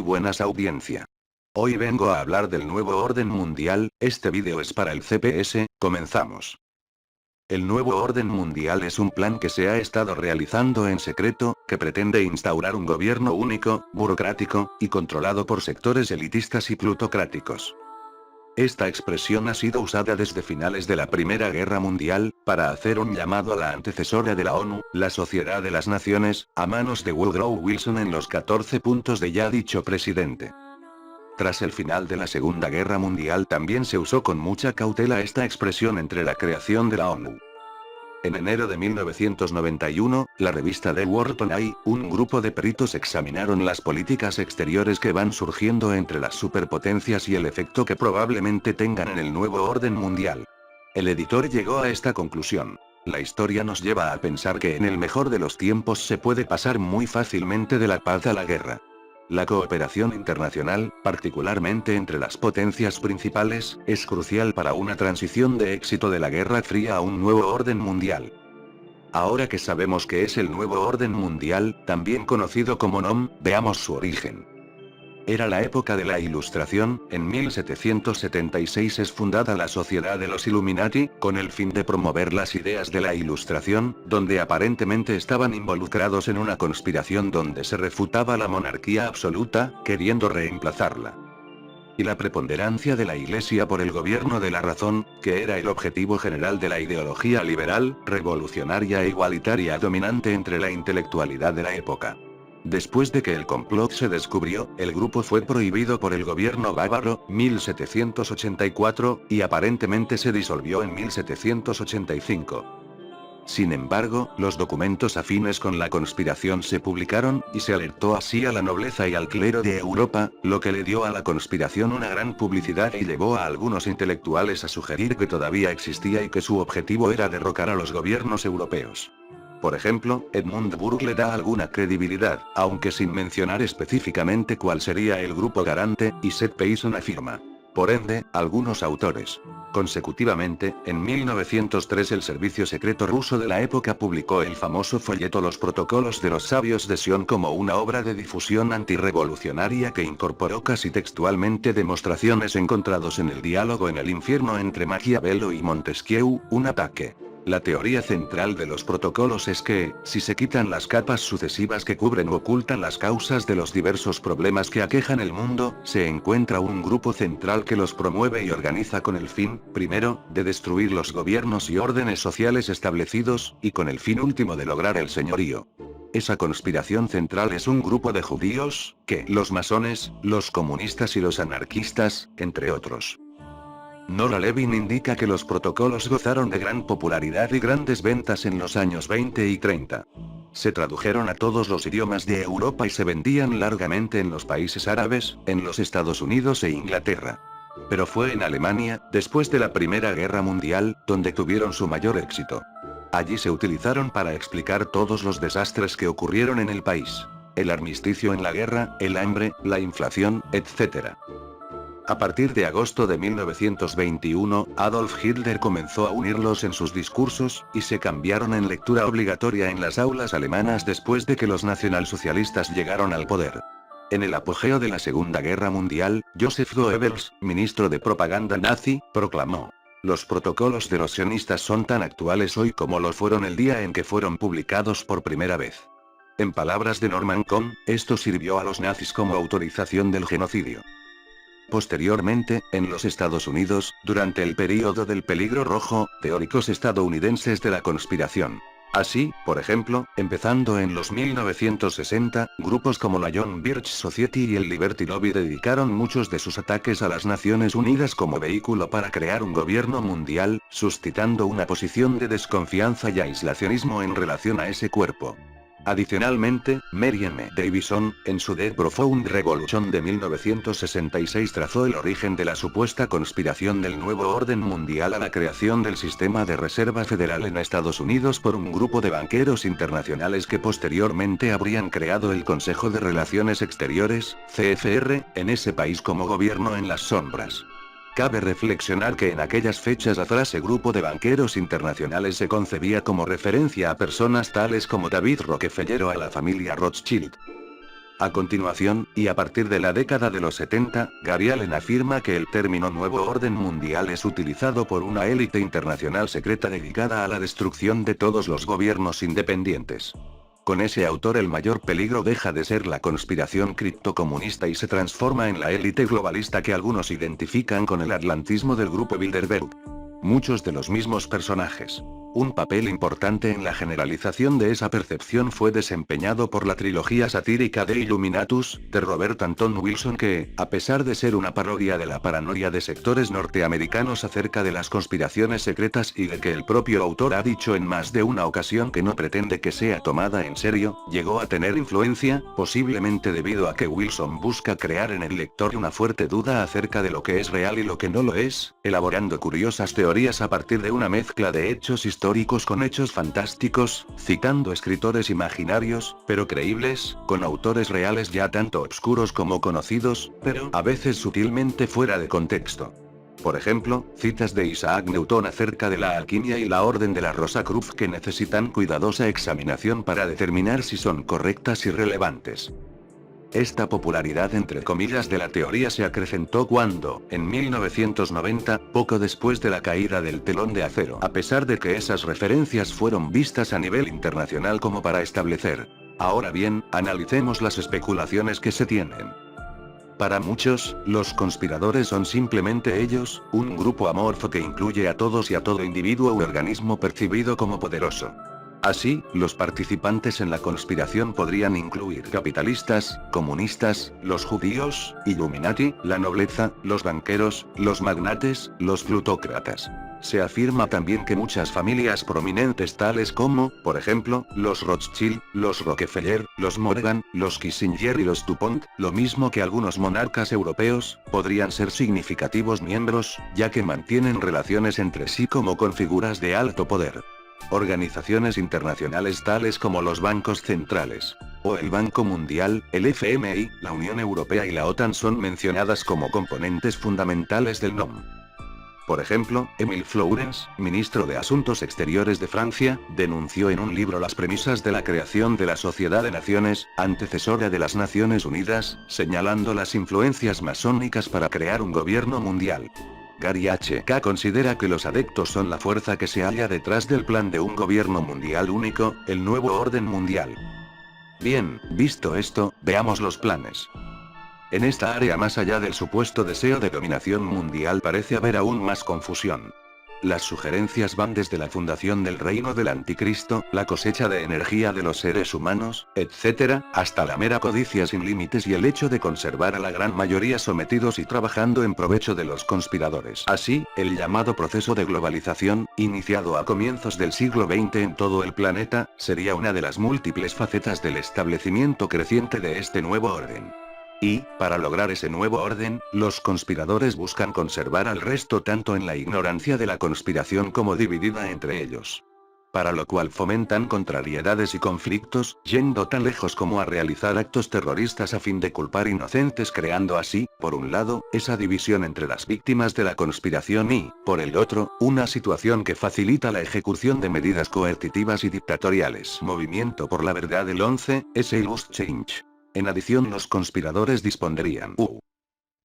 muy buenas audiencia. Hoy vengo a hablar del nuevo orden mundial, este vídeo es para el CPS, comenzamos. El nuevo orden mundial es un plan que se ha estado realizando en secreto, que pretende instaurar un gobierno único, burocrático, y controlado por sectores elitistas y plutocráticos. Esta expresión ha sido usada desde finales de la Primera Guerra Mundial, para hacer un llamado a la antecesora de la ONU, la Sociedad de las Naciones, a manos de Woodrow Wilson en los 14 puntos de ya dicho presidente. Tras el final de la Segunda Guerra Mundial también se usó con mucha cautela esta expresión entre la creación de la ONU. En enero de 1991, la revista The World Eye, un grupo de peritos examinaron las políticas exteriores que van surgiendo entre las superpotencias y el efecto que probablemente tengan en el nuevo orden mundial. El editor llegó a esta conclusión. La historia nos lleva a pensar que en el mejor de los tiempos se puede pasar muy fácilmente de la paz a la guerra. La cooperación internacional, particularmente entre las potencias principales, es crucial para una transición de éxito de la Guerra Fría a un nuevo orden mundial. Ahora que sabemos qué es el nuevo orden mundial, también conocido como NOM, veamos su origen. Era la época de la Ilustración, en 1776 es fundada la Sociedad de los Illuminati, con el fin de promover las ideas de la Ilustración, donde aparentemente estaban involucrados en una conspiración donde se refutaba la monarquía absoluta, queriendo reemplazarla. Y la preponderancia de la Iglesia por el gobierno de la razón, que era el objetivo general de la ideología liberal, revolucionaria e igualitaria dominante entre la intelectualidad de la época. Después de que el complot se descubrió, el grupo fue prohibido por el gobierno bávaro, 1784, y aparentemente se disolvió en 1785. Sin embargo, los documentos afines con la conspiración se publicaron, y se alertó así a la nobleza y al clero de Europa, lo que le dio a la conspiración una gran publicidad y llevó a algunos intelectuales a sugerir que todavía existía y que su objetivo era derrocar a los gobiernos europeos. Por ejemplo, Edmund Burke le da alguna credibilidad, aunque sin mencionar específicamente cuál sería el grupo garante, y Seth Payson afirma. Por ende, algunos autores. Consecutivamente, en 1903 el servicio secreto ruso de la época publicó el famoso folleto Los Protocolos de los Sabios de Sion como una obra de difusión antirrevolucionaria que incorporó casi textualmente demostraciones encontrados en el diálogo en el infierno entre Maquiavelo y Montesquieu, un ataque. La teoría central de los protocolos es que, si se quitan las capas sucesivas que cubren o ocultan las causas de los diversos problemas que aquejan el mundo, se encuentra un grupo central que los promueve y organiza con el fin, primero, de destruir los gobiernos y órdenes sociales establecidos, y con el fin último de lograr el señorío. Esa conspiración central es un grupo de judíos, los masones, los comunistas y los anarquistas, entre otros. Nora Levin indica que los protocolos gozaron de gran popularidad y grandes ventas en los años 20 y 30. Se tradujeron a todos los idiomas de Europa y se vendían largamente en los países árabes, en los Estados Unidos e Inglaterra. Pero fue en Alemania, después de la Primera Guerra Mundial, donde tuvieron su mayor éxito. Allí se utilizaron para explicar todos los desastres que ocurrieron en el país. El armisticio en la guerra, el hambre, la inflación, etc. A partir de agosto de 1921, Adolf Hitler comenzó a unirlos en sus discursos, y se cambiaron en lectura obligatoria en las aulas alemanas después de que los nacionalsocialistas llegaron al poder. En el apogeo de la Segunda Guerra Mundial, Joseph Goebbels, ministro de propaganda nazi, proclamó: "Los protocolos de los sionistas son tan actuales hoy como lo fueron el día en que fueron publicados por primera vez". En palabras de Norman Cohn, esto sirvió a los nazis como autorización del genocidio. Posteriormente, en los Estados Unidos, durante el período del peligro rojo, teóricos estadounidenses de la conspiración. Así, por ejemplo, empezando en los 1960, grupos como la John Birch Society y el Liberty Lobby dedicaron muchos de sus ataques a las Naciones Unidas como vehículo para crear un gobierno mundial, suscitando una posición de desconfianza y aislacionismo en relación a ese cuerpo. Adicionalmente, Mary M. Davison, en su The Profound Revolution de 1966 trazó el origen de la supuesta conspiración del nuevo orden mundial a la creación del sistema de reserva federal en Estados Unidos por un grupo de banqueros internacionales que posteriormente habrían creado el Consejo de Relaciones Exteriores, CFR, en ese país como gobierno en las sombras. Cabe reflexionar que en aquellas fechas la frase grupo de banqueros internacionales se concebía como referencia a personas tales como David Rockefeller o a la familia Rothschild. A continuación, y a partir de la década de los 70, Gary Allen afirma que el término Nuevo Orden Mundial es utilizado por una élite internacional secreta dedicada a la destrucción de todos los gobiernos independientes. Con ese autor el mayor peligro deja de ser la conspiración criptocomunista y se transforma en la élite globalista que algunos identifican con el atlantismo del grupo Bilderberg. Muchos de los mismos personajes. Un papel importante en la generalización de esa percepción fue desempeñado por la trilogía satírica de Illuminatus, de Robert Anton Wilson que, a pesar de ser una parodia de la paranoia de sectores norteamericanos acerca de las conspiraciones secretas y de que el propio autor ha dicho en más de una ocasión que no pretende que sea tomada en serio, llegó a tener influencia, posiblemente debido a que Wilson busca crear en el lector una fuerte duda acerca de lo que es real y lo que no lo es, elaborando curiosas teorías a partir de una mezcla de hechos históricos con hechos fantásticos, citando escritores imaginarios, pero creíbles, con autores reales ya tanto obscuros como conocidos, pero a veces sutilmente fuera de contexto. Por ejemplo, citas de Isaac Newton acerca de la alquimia y la Orden de la Rosacruz que necesitan cuidadosa examinación para determinar si son correctas y relevantes. Esta popularidad entre comillas de la teoría se acrecentó cuando, en 1990, poco después de la caída del telón de acero, a pesar de que esas referencias fueron vistas a nivel internacional como para establecer. Ahora bien, analicemos las especulaciones que se tienen. Para muchos, los conspiradores son simplemente ellos, un grupo amorfo que incluye a todos y a todo individuo u organismo percibido como poderoso. Así, los participantes en la conspiración podrían incluir capitalistas, comunistas, los judíos, Illuminati, la nobleza, los banqueros, los magnates, los plutócratas. Se afirma también que muchas familias prominentes tales como, por ejemplo, los Rothschild, los Rockefeller, los Morgan, los Kissinger y los DuPont, lo mismo que algunos monarcas europeos, podrían ser significativos miembros, ya que mantienen relaciones entre sí como con figuras de alto poder. Organizaciones internacionales tales como los bancos centrales, o el Banco Mundial, el FMI, la Unión Europea y la OTAN son mencionadas como componentes fundamentales del NOM. Por ejemplo, Émile Flourens, ministro de Asuntos Exteriores de Francia, denunció en un libro las premisas de la creación de la Sociedad de Naciones, antecesora de las Naciones Unidas, señalando las influencias masónicas para crear un gobierno mundial. Gary H.K. considera que los adeptos son la fuerza que se halla detrás del plan de un gobierno mundial único, el nuevo orden mundial. Bien, visto esto, veamos los planes. En esta área más allá del supuesto deseo de dominación mundial parece haber aún más confusión. Las sugerencias van desde la fundación del reino del anticristo, la cosecha de energía de los seres humanos, etc., hasta la mera codicia sin límites y el hecho de conservar a la gran mayoría sometidos y trabajando en provecho de los conspiradores. Así, el llamado proceso de globalización, iniciado a comienzos del siglo XX en todo el planeta, sería una de las múltiples facetas del establecimiento creciente de este nuevo orden. Y, para lograr ese nuevo orden, los conspiradores buscan conservar al resto tanto en la ignorancia de la conspiración como dividida entre ellos. Para lo cual fomentan contrariedades y conflictos, yendo tan lejos como a realizar actos terroristas a fin de culpar inocentes creando así, por un lado, esa división entre las víctimas de la conspiración y, por el otro, una situación que facilita la ejecución de medidas coercitivas y dictatoriales. Movimiento por la verdad del 11S Lost Change. En adición los conspiradores dispondrían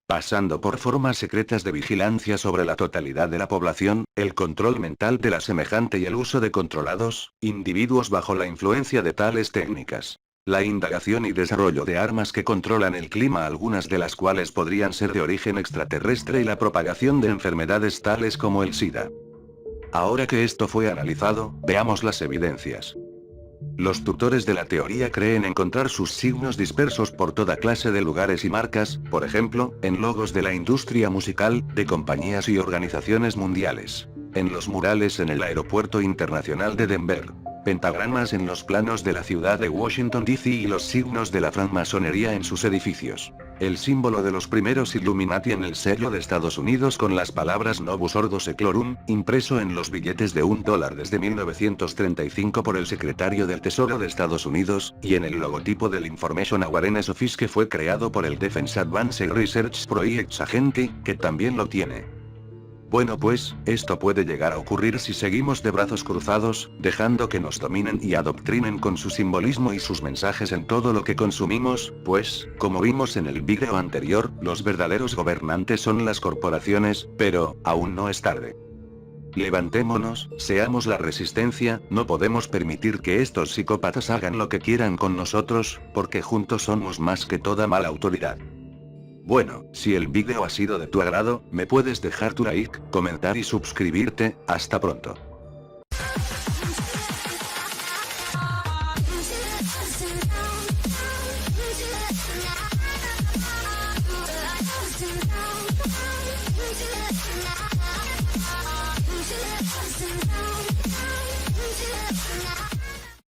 pasando por formas secretas de vigilancia sobre la totalidad de la población, el control mental de la semejante y el uso de controlados, individuos bajo la influencia de tales técnicas. La indagación y desarrollo de armas que controlan el clima, algunas de las cuales podrían ser de origen extraterrestre y la propagación de enfermedades tales como el SIDA. Ahora que esto fue analizado, veamos las evidencias. Los tutores de la teoría creen encontrar sus signos dispersos por toda clase de lugares y marcas, por ejemplo, en logos de la industria musical, de compañías y organizaciones mundiales. En los murales en el Aeropuerto Internacional de Denver. Pentagramas en los planos de la ciudad de Washington D.C. y los signos de la francmasonería en sus edificios. El símbolo de los primeros Illuminati en el sello de Estados Unidos con las palabras Novus Ordo Seclorum, impreso en los billetes de $1 desde 1935 por el secretario del Tesoro de Estados Unidos, y en el logotipo del Information Awareness Office que fue creado por el Defense Advanced Research Projects Agency, que también lo tiene. Bueno pues, esto puede llegar a ocurrir si seguimos de brazos cruzados, dejando que nos dominen y adoctrinen con su simbolismo y sus mensajes en todo lo que consumimos, pues, como vimos en el vídeo anterior, los verdaderos gobernantes son las corporaciones, pero, aún no es tarde. Levantémonos, seamos la resistencia, no podemos permitir que estos psicópatas hagan lo que quieran con nosotros, porque juntos somos más que toda mala autoridad. Bueno, si el vídeo ha sido de tu agrado, me puedes dejar tu like, comentar y suscribirte. Hasta pronto. Sit down.